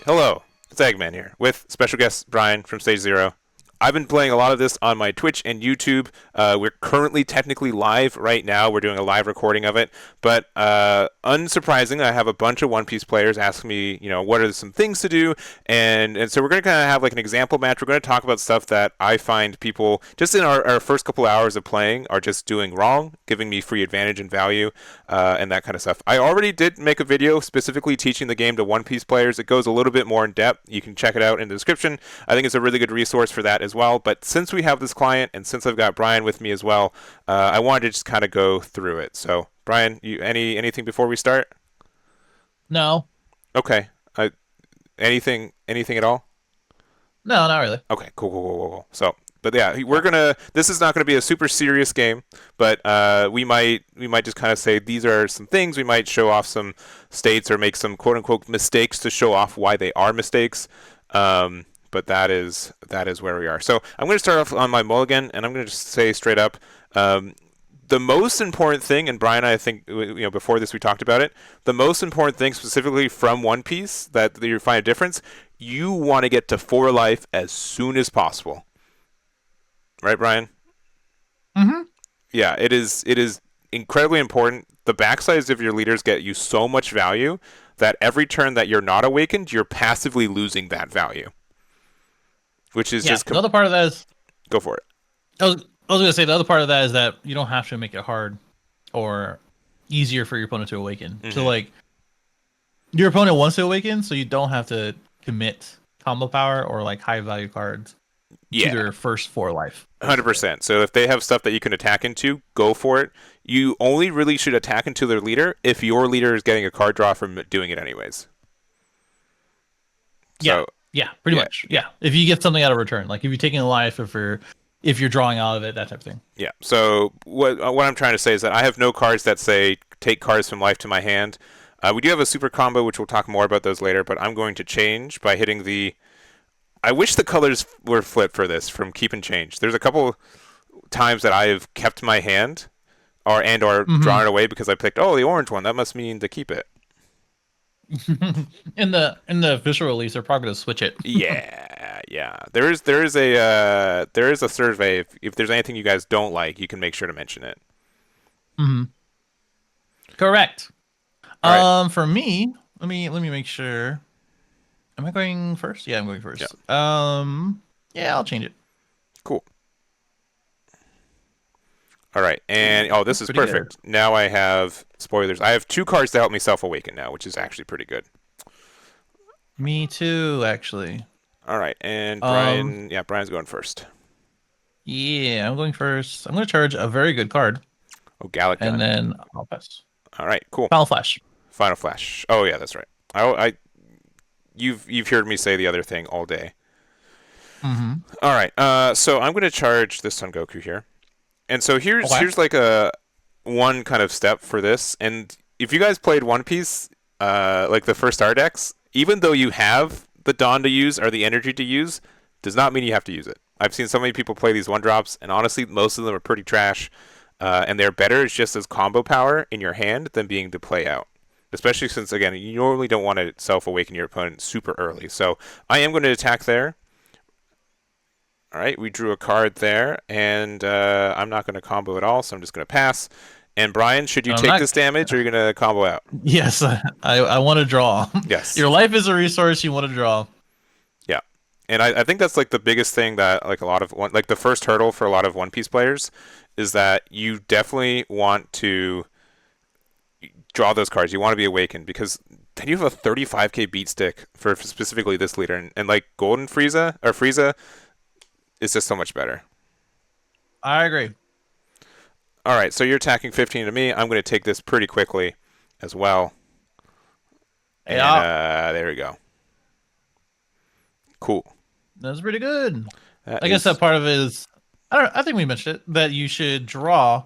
Hello, it's Eggman here with special guest Brian from Stage Zero. I've been playing a lot of this on my Twitch and YouTube. We're currently technically live right now. We're doing a live recording of it. But unsurprisingly, I have a bunch of One Piece players asking me, what are some things to do? And so we're going to kind of have like an example match. We're going to talk about stuff that I find people, just in our first couple hours of playing, are just doing wrong, giving me free advantage and value, and that kind of stuff. I already did make a video specifically teaching the game to One Piece players. It goes a little bit more in depth. You can check it out in the description. I think it's a really good resource for that as well. But since we have this client and since I've got Brian with me as well, I wanted to just kind of go through it. So, Brian, anything before we start? No, Okay. Anything at all? no, not really. Okay, cool. So, but yeah, we're gonna. This is not gonna be a super serious game, but we might just kind of say these are some things. We might show off some states or make some quote unquote mistakes to show off why they are mistakes. But that is where we are. So I'm going to start off on my mulligan, and I'm going to just say straight up, um, the most important thing, and Brian, I think before this we talked about it. The most important thing, specifically from One Piece, that you find a difference. You want to get to four life as soon as possible, right, Brian? hmm Yeah, it is. It is incredibly important. The backsides of your leaders get you so much value that every turn that you're not awakened, you're passively losing that value, which is Yeah, just the other part of that is go for it. I was gonna say the other part of that is that you don't have to make it hard or easier for your opponent to awaken. So Hmm. like your opponent wants to awaken, so you don't have to commit combo power or like high value cards to Yeah, their first four life, basically. 100%. So if they have stuff that you can attack into, go for it. You only really should attack into their leader if your leader is getting a card draw from doing it anyways. Yeah, So yeah, pretty yeah, much. Yeah, if you get something out of return, like if you're taking a life, if you're drawing out of it, that type of thing. yeah. So what I'm trying to say is that I have no cards that say take cards from life to my hand. We do have a super combo, which we'll talk more about those later. But I'm going to change by hitting the. I wish the colors were flipped for this from keep and change. There's a couple times that I have kept my hand or drawn hmm it away because I picked the orange one. That must mean to keep it. in the official release, they're probably gonna switch it. Yeah. There is a survey. If there's anything you guys don't like, you can make sure to mention it. hmm Correct. All right. For me, let me make sure. Am I going first? Yeah, I'm going Yeah. first. Yeah, I'll change it. Cool. All right. And Ooh, this that's is pretty good. perfect. Now I have spoilers. I have two cards to help me self awaken now, which is actually pretty good. Me too, actually. All right. And Um, Brian's going first. yeah, I'm going first. I'm going to charge a very good card, Oh, Gallic and Gun. then I'll pass. All right. Cool. Final Flash. Final Flash. Oh yeah, that's right. I you've heard me say the other thing all day. Mm-hmm. All right. So I'm going to charge this Son Goku here. And so here's Okay. here's like a one kind of step for this. And if you guys played One Piece, like the first Ardex, even though you have the Dawn to use or the energy to use, does not mean you have to use it. I've seen so many people play these one drops, and honestly, most of them are pretty trash. And they're better just as combo power in your hand than being to play out. Especially since, again, you normally don't want to self awaken your opponent super early. So I am going to attack there. All right, we drew a card there, and I'm not going to combo at all, so I'm just going to pass. And Brian, should you I'm take not. this damage, or are you going to combo out? Yes, I want to draw. Yes. Your life is a resource. You want to draw. Yeah. And I think that's like the biggest thing that like a lot of like the first hurdle for a lot of One Piece players is that you definitely want to draw those cards. You want to be awakened because then you have a 35k beat stick for specifically this leader, and like Golden Frieza is just so much better. I agree. All right, so you're attacking 15 to me. I'm going to take this pretty quickly as well. And Yeah, there we go. Cool. that's pretty good. That I guess is that part of it is. I don't. I think we mentioned it that you should draw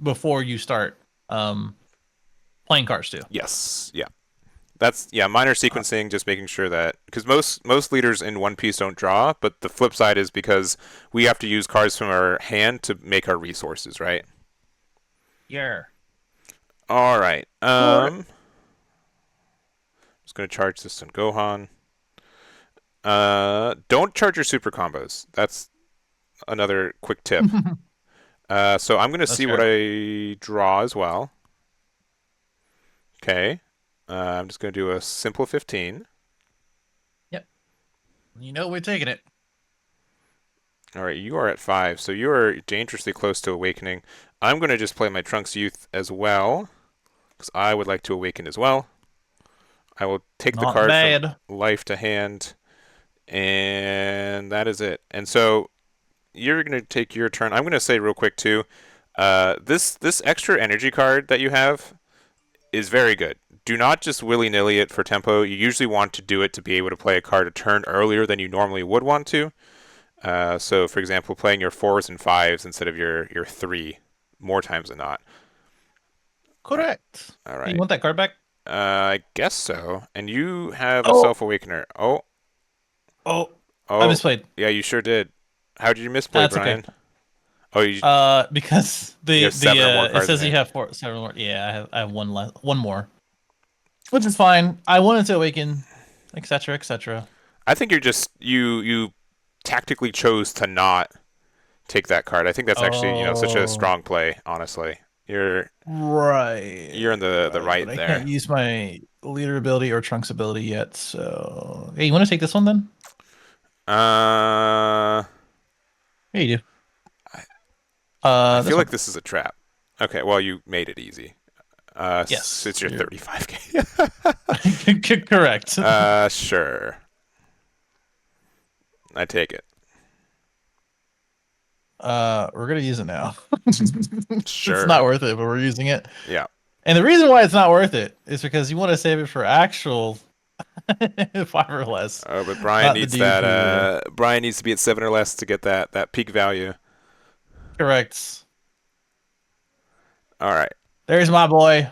before you start playing cards too. yes, yeah. That's minor sequencing, just making sure that because most leaders in One Piece don't draw, but the flip side is because we have to use cards from our hand to make our resources, right? Yeah. All right. Or Just gonna charge this on Gohan. Don't charge your super combos. That's another quick tip. So I'm gonna That's see what fair. I draw as well. Okay. I'm just gonna do a simple 15. Yep. You know we're taking it. All right, you are at 5, so you are dangerously close to awakening. I'm gonna just play my Trunks Youth as well, because I would like to awaken as well. I will take the Not card from bad. life to hand, and that is it. And so you're gonna take your turn. I'm gonna say real quick too. This extra energy card that you have is very good. Do not just willy nilly it for tempo. You usually want to do it to be able to play a card a turn earlier than you normally would want to. So, for example, playing your fours and fives instead of your three more times than not. All right. Correct. All Hey, you right. want that card back? I guess so. And you have a Oh, Self Awakener. Oh, oh, I oh, misplayed. yeah, you sure did. How did you misplay, That's okay. Brian? Oh, Because you the have seven or more it cards in says you hand. have four, seven more. Yeah, I have one less, one more, which is fine. I wanted to awaken, etc., etc. I think you tactically chose to not take that card. I think that's actually such a Oh, strong play. Honestly, you're right, you're in the right. right But I there. can't use my leader ability or trunks ability yet. So, hey, you want to take this one then? Uh, Yeah, you do. I This feel one. like this is a trap. Okay, well you made it easy. Yes, It's your you're 35k. correct. Sure. I take it. We're gonna use it now. It's not Sure. worth it, but we're using it. Yeah. And the reason why it's not worth it is because you want to save it for actual five or less, Oh, but Brian not the needs dude that. who. Brian needs to be at 7 or less to get that peak value. Correct. All right. There's my boy.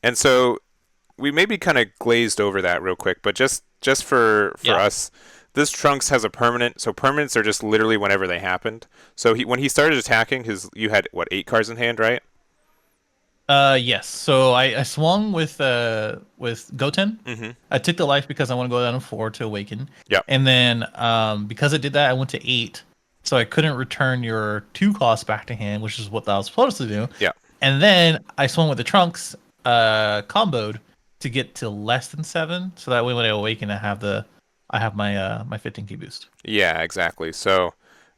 And so we maybe kind of glazed over that real quick, but just for Yeah. us, this Trunks has a permanent. So permanents are just literally whenever they happened. So when he started attacking, his you had what 8 cards in hand, right? Yes. So I swung with Goten. Mm-hmm. I took the life because I want to go down to four to awaken. Yep. And then because I did that, I went to eight. So I couldn't return your two costs back to hand, which is what I was supposed to do. Yeah. And then I swung with the trunks, comboed to get to less than seven. So that way when I awaken I have my 15k boost. Yeah. Exactly. So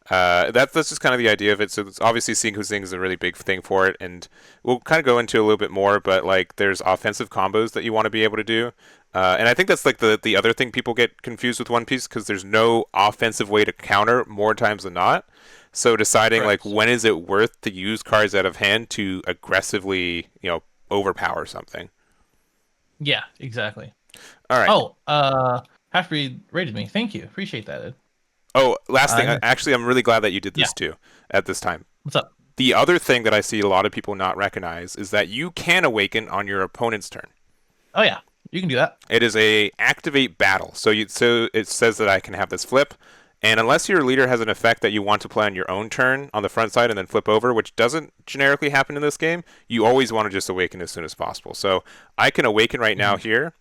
that's just kind of the idea of it. So it's obviously seeing who's is a really big thing for it, and we'll kind of go into a little bit more. But like, there's offensive combos that you want to be able to do, and I think that's like the other thing people get confused with One Piece because there's no offensive way to counter more times than not. So deciding like Correct. when is it worth to use cards out of hand to aggressively overpower something. Yeah, exactly. All right. Oh, Half Breed rated me. Thank you. Appreciate that, Ed. Oh, last thing. Uh, Actually, I'm really glad that you did yeah. this too at this time. What's up? The other thing that I see a lot of people not recognize is that you can awaken on your opponent's turn. Oh yeah, you can do that. It is a activate battle. So it says that I can have this flip, and unless your leader has an effect that you want to play on your own turn on the front side and then flip over, which doesn't generically happen in this game, you always want to just awaken as soon as possible. So I can awaken right now Mhm. here.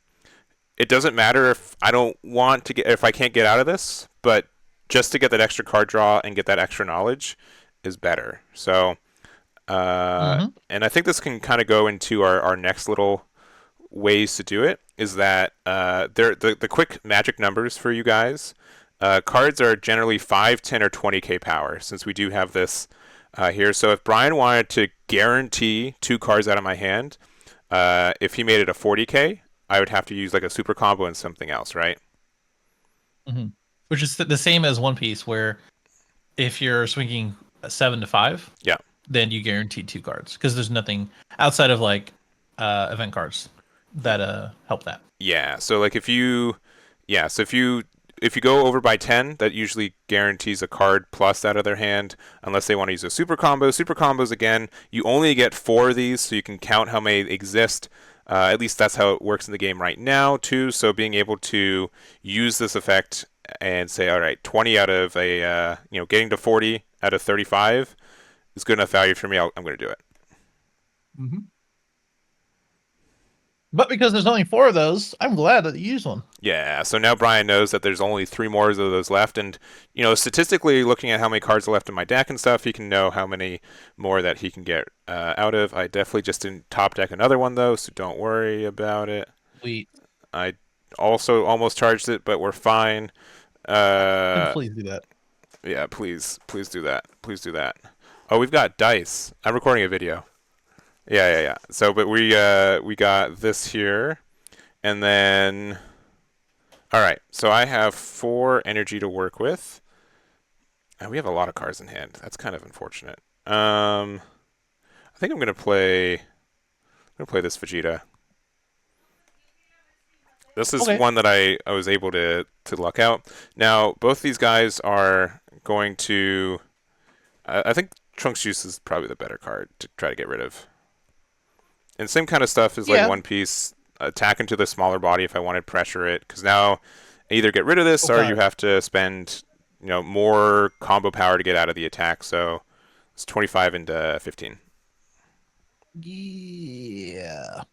It doesn't matter if I don't want to get if I can't get out of this, but just to get that extra card draw and get that extra knowledge is better. So Mhm. and I think this can kind of go into our next little ways to do it is that the quick magic numbers for you guys. Cards are generally 5, 10, or 20k power since we do have this here. So if Brian wanted to guarantee 2 cards out of my hand, if he made it a 40k, I would have to use like a super combo and something else, right? Mhm. Which is the same as One Piece, where if you're swinging a 7 to 5, Yeah. then you guarantee two cards because there's nothing outside of like event cards that help that. Yeah. So like if you go over by 10, that usually guarantees a card plus out of their hand, unless they want to use a super combo. Super combos, again, you only get 4 of these, so you can count how many exist. At least that's how it works in the game right now, too. So being able to use this effect and say, all right, 20 out of getting to 40 out of 35 is good enough value for me. I'm going to do it. Mhm. But because there's only four of those, I'm glad that you used one. Yeah, so now Brian knows that there's only three more of those left, and statistically, looking at how many cards are left in my deck and stuff, he can know how many more that he can get out of. I definitely just didn't top deck another one though, so don't worry about it. Sweet. I also almost charged it, but we're fine. And Uh, please do that. yeah, please do that. Please do that. Oh, we've got dice. I'm recording a video. Yeah. So, but we got this here, and then all right. So I have 4 energy to work with. And we have a lot of cards in hand. That's kind of unfortunate. I think I'm gonna play this Vegeta. This is Okay. one that I was able to luck out. Now both these guys are going to. I think Trunks Juice is probably the better card to try to get rid of. And same kind of stuff is like Yeah. One Piece. Attack into the smaller body if I want to pressure it, because now either get rid of this or you Okay. have to spend more combo power to get out of the attack. So it's 25 into 15. Yeah.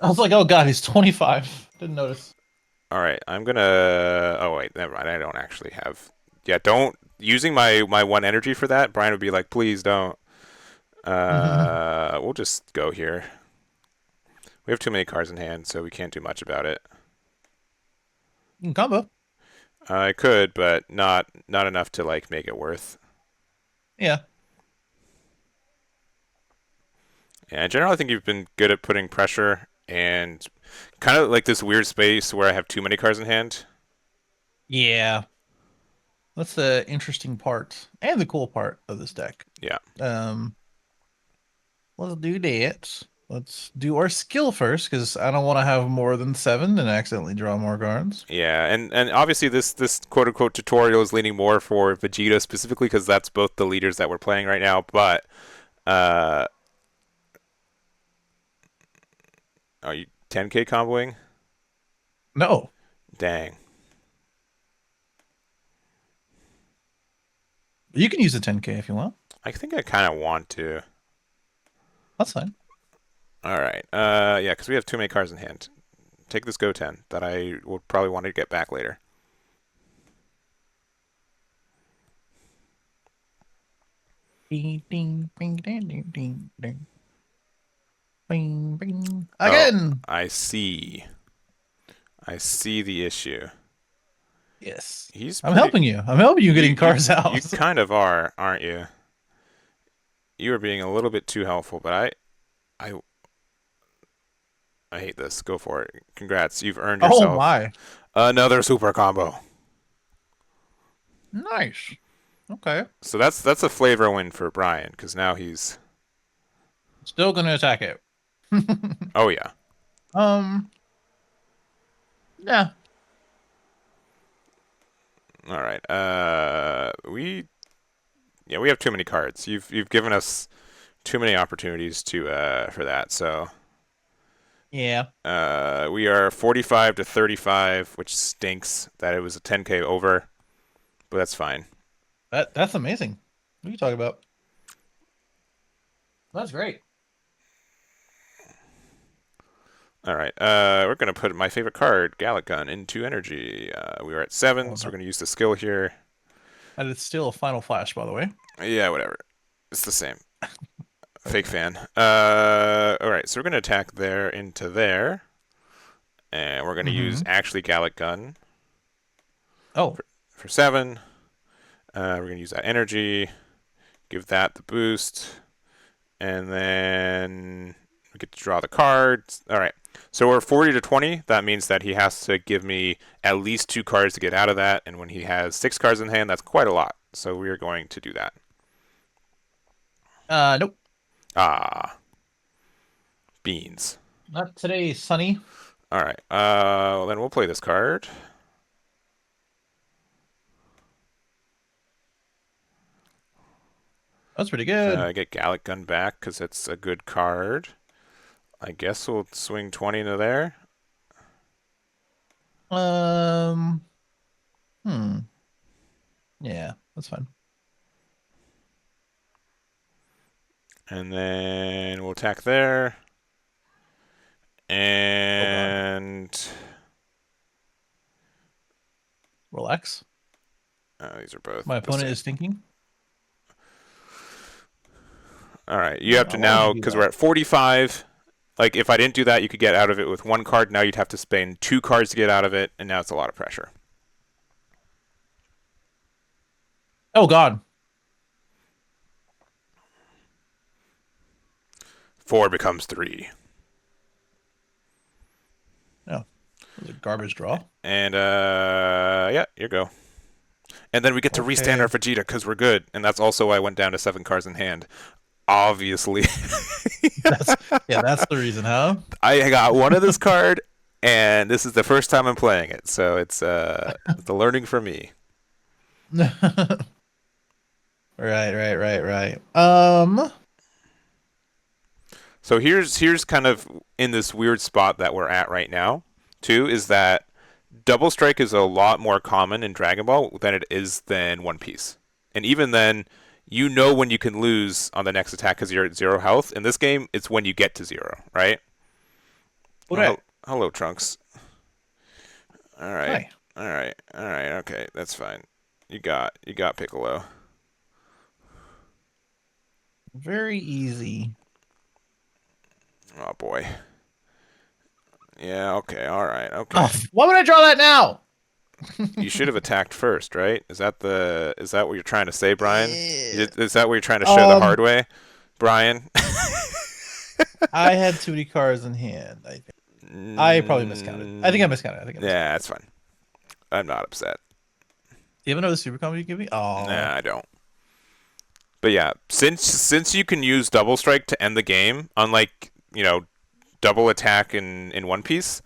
I was like, oh god, he's 25. Didn't notice. All right, I'm gonna. Oh wait, never mind. I don't actually have. Yeah, don't using my 1 energy for that. Brian would be like, please don't. We'll just go here. We have too many cards in hand, so we can't do much about it. Combo. I could, but not enough to like make it worth. Yeah. Yeah, in general, I think you've been good at putting pressure and kind of like this weird space where I have too many cards in hand. Yeah. That's the interesting part and the cool part of this deck. Yeah, Um, let's do that. Let's do our skill first, because I don't want to have more than seven and accidentally draw more cards. yeah, and obviously this quote unquote tutorial is leaning more for Vegeta specifically because that's both the leaders that we're playing right now. But uh, are you 10k comboing? No, Dang, you can use a 10K if you want. I think I kind of want to. That's fine. All right, yeah, because we have too many cards in hand. Take this Go 10 that I will probably want to get back later. Ding, ding, ding, ding, ding, ding, ding. Bing, bing. Oh, Again. I see. I see the issue. Yes. He's I'm pretty. helping you. I'm helping you You getting you cards you out. kind of are, aren't you? You are being a little bit too helpful, but I I hate this. Go for it. Congrats, you've earned Oh yourself my. another super combo. Nice. Okay. So that's a flavor win for Brian because now he's. Still gonna attack it. Oh yeah. Um, yeah. All right. We have too many cards. You've given us too many opportunities to for that. So Yeah. we are 45 to 35, which stinks that it was a 10k over, but that's fine. That's amazing. What are you talking about? That's great. All right. We're gonna put my favorite card, Gallic Gun, into energy. We are at I 7, love so we're that. gonna use the skill here. And it's still a final flash, by the way. Yeah, whatever. It's the same. Fake Okay. fan. All right. So we're gonna attack there into there, and we're gonna use Mm-hmm. actually Gallic Gun Oh, for 7. We're gonna use that energy, give that the boost, and then we get to draw the cards. All right. So we're 40 to 20. That means that he has to give me at least 2 cards to get out of that. And when he has 6 cards in hand, that's quite a lot. So we are going to do that. nope. Ah, beans. Not today, Sonny. All right. Well, then we'll play this card. That's pretty good. Get Gallic Gun back because it's a good card. I guess we'll swing 20 into there. Um, hmm. Yeah, that's fine. And then we'll attack there. Oh god. And Relax. these are both My the opponent same. is thinking. All right, you have to Why would you now, do because we're that? at 45. Like, if I didn't do that, you could get out of it with one card. Now you'd have to spend two cards to get out of it, and now it's a lot of pressure. Oh god. Four becomes three. No. It was a garbage draw. And, yeah, you go. And then we get to restand our Okay. Vegeta because we're good. And that's also why I went down to 7 cards in hand. Obviously. That's yeah, that's the reason, huh? I got one of this card, and this is the first time I'm playing it. So it's the learning for me. Right. So here's kind of in this weird spot that we're at right now, too, is that double strike is a lot more common in Dragon Ball than it is than One Piece. And even then, you know when you can lose on the next attack because you're at 0 health. In this game, it's when you get to 0, right? Oh, Right. hello, Trunks. All right, Hi. all right. Okay, that's fine. You got Piccolo. Very easy. Oh boy. Yeah. Okay. All right. Oh, Okay. why would I draw that now? You should have attacked first, right? Is that what you're trying to say, Brian? Eh, Is that what you're trying to show the Um, hard way, Brian? I had too many cards in hand. I think I probably miscounted. I think I miscounted. I think I Yeah, miscounted. that's fine. I'm not upset. Do you have another super combo you give me? Oh, Nah, I don't. But yeah, since you can use double strike to end the game, unlike double attack in One Piece,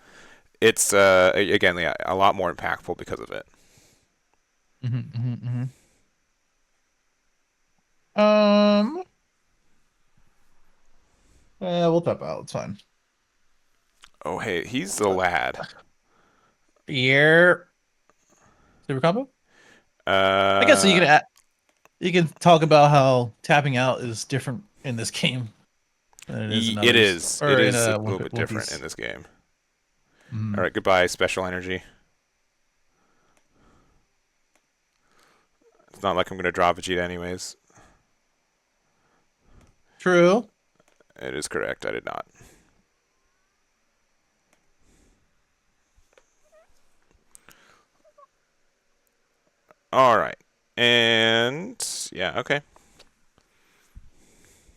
it's again, yeah, a lot more impactful because of it. mm-hmm. Um, yeah, we'll tap out. It's fine. Oh hey, he's the lad. Yeah, super combo. I guess so. Uh, You can talk about how tapping out is different in this game than it is in it others, is. It or in is a a little bit One different in Piece. this game. All Mm. right, goodbye, special energy. It's not like I'm gonna draw Vegeta anyways. True. It is correct. I did not. All right, and yeah, okay.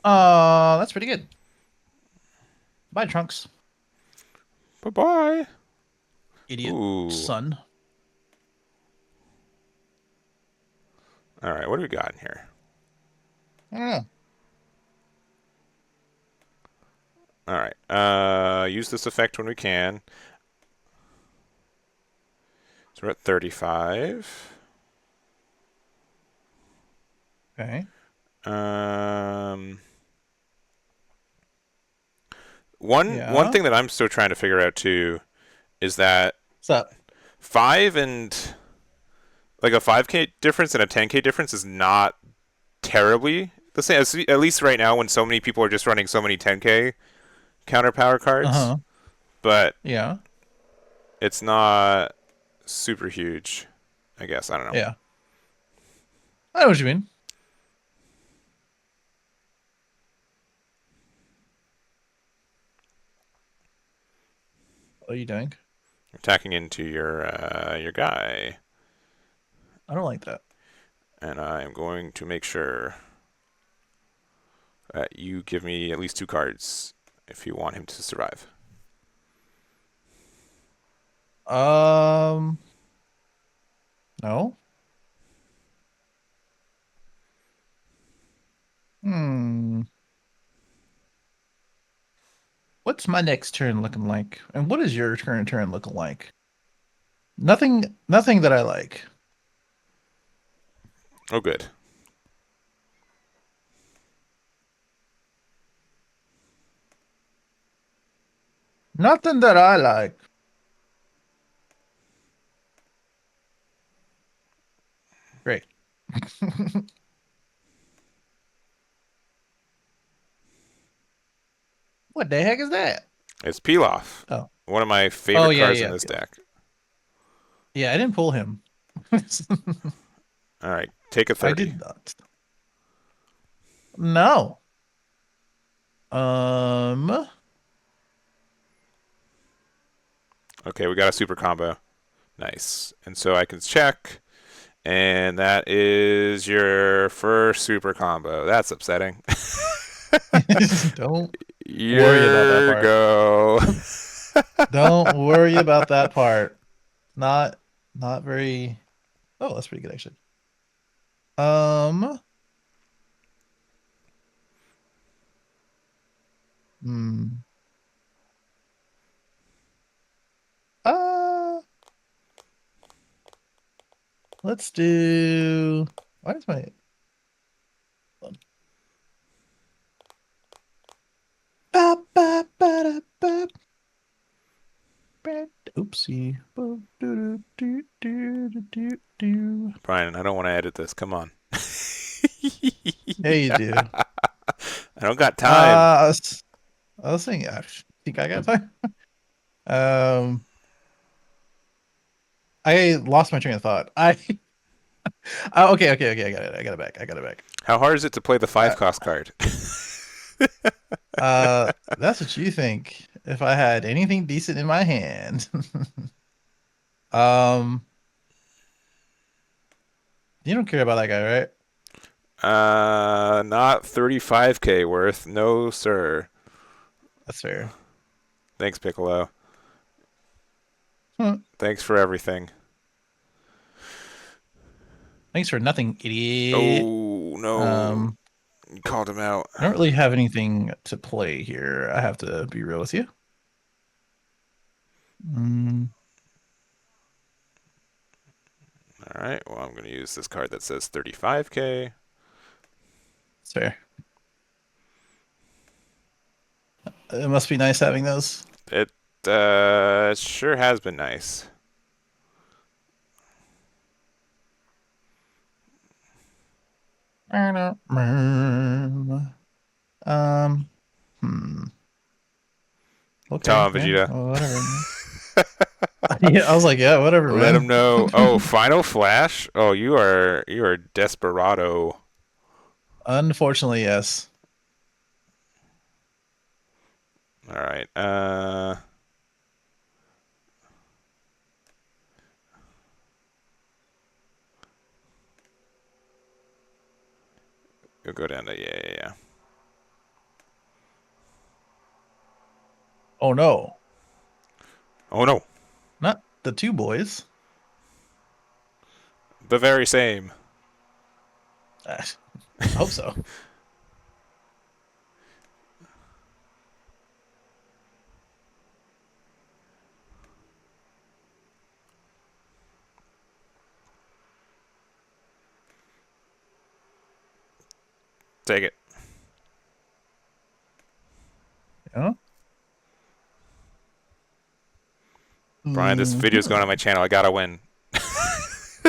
That's pretty good. Bye, Trunks. Bye bye. Idiot Ooh. son. All right, what do we got in here? I don't know. All right. Use this effect when we can. So we're at 35. Okay. Um, one Yeah. thing that I'm still trying to figure out too is that What's up? five and like a 5K difference and a 10K difference is not terribly the same. At least right now, when so many people are just running so many 10K counter power cards, Uh-huh. but Yeah. it's not super huge. I guess I don't know. Yeah. I know what you mean. What are you doing? Attacking into your guy, I don't like that. and I'm going to make sure that you give me at least 2 cards if you want him to survive. Um, no. Hmm. What's my next turn looking like? And what is your current turn looking like? Nothing that I like. Oh, good. Nothing that I like. Great. What the heck is that? It's Pilaf, Oh. one of my Oh favorite yeah, cards in yeah, this yeah. deck. Yeah, I didn't pull him. All right, take a I 30. did not. No. Um. Okay, we got a super combo. Nice. And so I can check, and that is your first super combo. That's upsetting. Don't worry about that Your part. go. Don't worry about that part. Not not very. Oh, that's pretty good actually. Um. Hmm. Uh. Let's do. Why is my. Ba, ba, ba, da, ba, ba. Oopsie. Bo, do, do, do, do, do, do. Brian, I don't want to edit this. Come on. Yeah, you do. I don't got time. I was saying, I think I got time. Um, I lost my train of thought. Okay. I got it. I got it back. I got it back. How hard is it to play the Uh, 5 cost card? that's what you think. If I had anything decent in my hand, um, you don't care about that guy, right? Not 35k worth. No, sir. That's fair. Thanks, Piccolo. Huh. Thanks for everything. Thanks for nothing, idiot. Oh, no. Um, You called him out. I don't really have anything to play here. I have to be real with you. Mm, All right. Well, I'm going to use this card that says 35k. that's fair. It must be nice having those. It sure has been nice. Um, hmm. Okay, Tell him, yeah, Vegeta. well, whatever, man. Yeah, I was like, yeah, whatever, Let him man. know. Oh, Final Flash. Oh, you are desperado. Unfortunately, yes. All right. You'll go down to yeah. Oh no, Oh no, not the two boys. the very same. I hope so. Take it, Yeah. Brian. This video's going on my channel. I gotta win. That's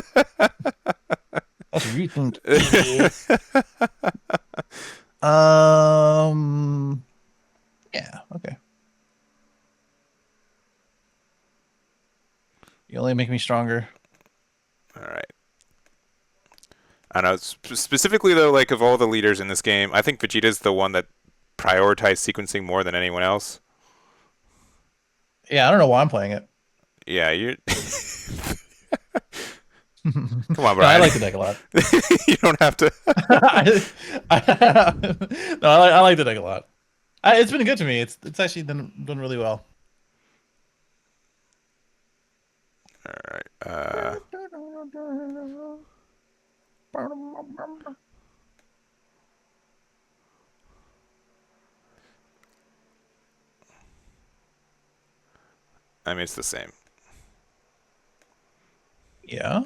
what you think, idiot. Um, yeah, okay. You only make me stronger. All right. I know. Specifically though, like of all the leaders in this game, I think Vegeta's the one that prioritized sequencing more than anyone else. Yeah, I don't know why I'm playing it. Yeah, you. No, Come on, I Brian. like the deck a lot. You don't have to. No, I like the deck a lot. It's been good to me. It's actually done really well. All right. I mean, it's the same. Yeah.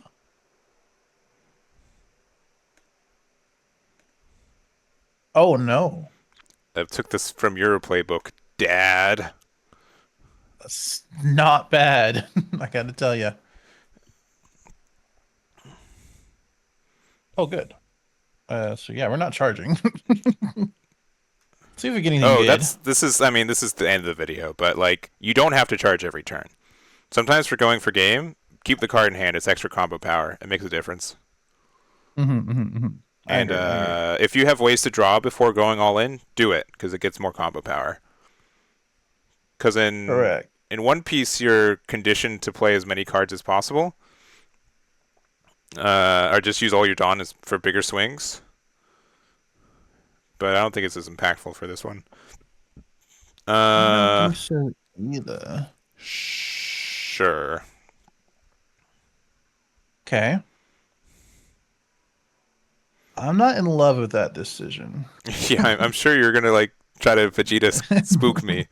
Oh no, I took this from your playbook, Dad. that's not bad. I gotta tell you. Oh, good. So yeah, we're not charging. See if we get anything Oh, good. this is the end of the video, but like you don't have to charge every turn. Sometimes for going for game, keep the card in hand. It's extra combo power. It makes a difference. I And agree. I agree. if you have ways to draw before going all in, do it because it gets more combo power. Because Correct. in One Piece, you're conditioned to play as many cards as possible, or just use all your Dawn as for bigger swings. But I don't think it's as impactful for this one. I don't Uh, think so either. sure. Okay. I'm not in love with that decision. Yeah, I'm sure you're gonna like try to Vegeta spook me.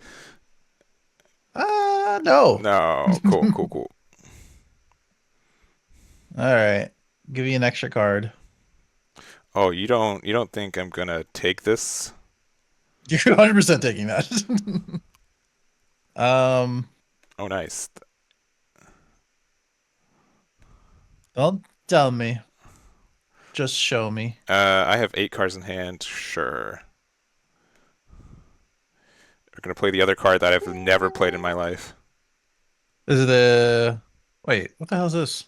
No. No, cool, cool, cool. All right. Give you an extra card. Oh, you don't think I'm gonna take this? You're 100% taking that. um, Oh, nice. don't tell me. Just show me. I have 8 cards in hand. Sure. We're gonna play the other card that I've never played in my life. Is it a... Wait, what the hell is this?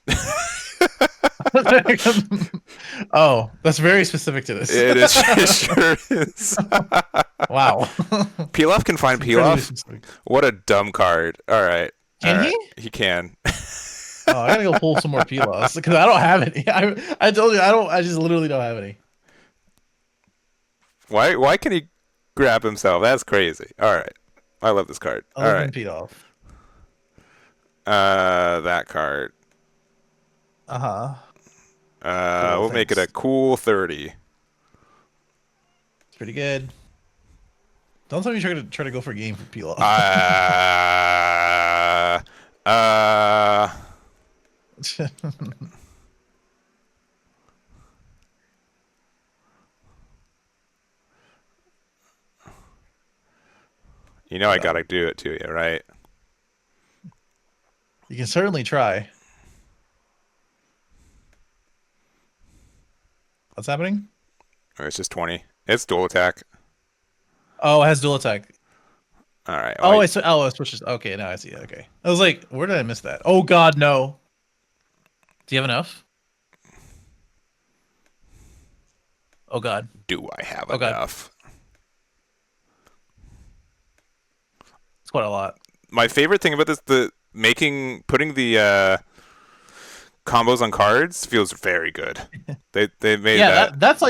Oh, that's very specific to this. It is. It sure is. Wow. Pilaf can find It's incredibly Pilaf. specific. What a dumb card. All right. All Can right. he? He can. Oh, I gotta go pull some more Pilas because I don't have any. I told you I don't. I just literally don't have any. Why can he grab himself? That's crazy. All right. I love this card. All Other than right. Pilaf. That card. Uh-huh. Cool, We'll make it a thanks. cool 30. It's pretty good. Don't tell me you're try to go for a game for Pilaf. Uh, uh, you know I Hold on. gotta do it to you, right? You can certainly try. What's happening? Or it's just 20. It's dual attack. Oh, it has dual attack. All right. Oh, Well, it switches. Okay, now I see it. Okay. I was like, where did I miss that? Oh God, no. Do you have enough? Oh God. do I have Oh God. enough? It's quite a lot. My favorite thing about this, putting the combos on cards feels very good. They made Yeah, that. that's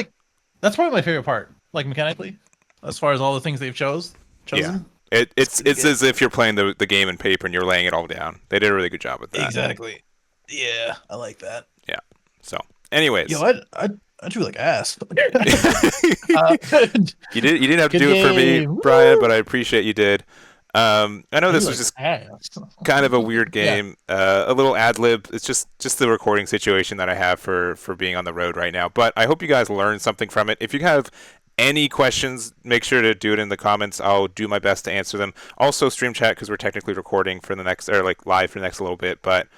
probably my favorite part. Like mechanically, as far as all the things they've Yeah. chosen. It's Pretty it's good. as if you're playing the game in paper and you're laying it all down. They did a really good job with that. Exactly. Yeah, I like that. Yeah. So, Yo, anyways, I drew like ass. you didn't have to Good do it for me, game. Brian, Woo! but I appreciate you did. I know I drew this was like just ass. kind of a weird Yeah. game, a little ad lib. It's just the recording situation that I have for being on the road right now. But I hope you guys learned something from it. If you have any questions, make sure to do it in the comments. I'll do my best to answer them. Also, stream chat because we're technically recording for the next or like live for the next little bit. But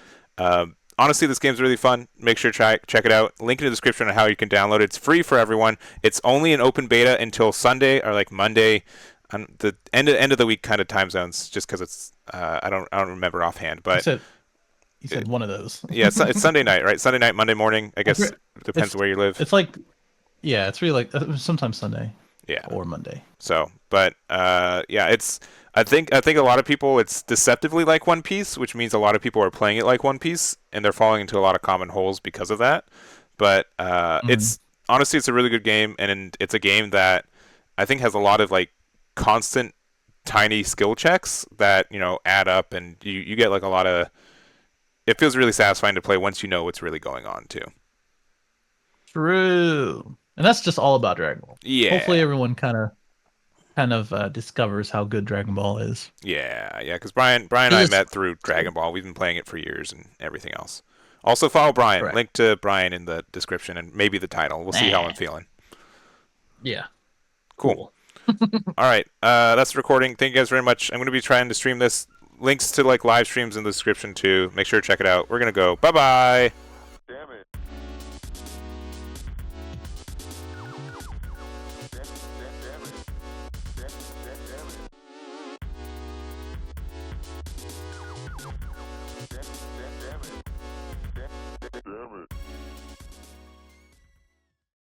honestly, this game's really fun. Make sure to check it out. Link in the description on how you can download it. It's free for everyone. It's only in open beta until Sunday or like Monday. On the end of the week kind of time zones, just because it's I don't remember offhand, You but said you said one of those. yeah, it's Sunday night, right? Sunday night, Monday morning. I guess it depends It's where you live. it's like yeah, it's really like sometimes Sunday Yeah. or Monday. So, but yeah, it's I think a lot of people it's deceptively like One Piece, which means a lot of people are playing it like One Piece, and they're falling into a lot of common holes because of that. But Mhm. it's honestly it's a really good game, and it's a game that I think has a lot of like constant tiny skill checks that add up, and you get like a lot of. It feels really satisfying to play once you know what's really going on too. True. And that's just all about Dragon Ball. Hopefully Yeah, everyone kind of discovers how good Dragon Ball is. yeah. Because Brian and I Because met through Dragon Ball. We've been playing it for years and everything else. Also follow Brian. correct. Link to Brian in the description and maybe the title. We'll see how I'm feeling. Yeah. Cool. Cool. All right. That's the recording. Thank you guys very much. I'm going to be trying to stream this. Links to like live streams in the description too. Make sure to check it out. We're going to go. Bye bye. Damn it. Damn it.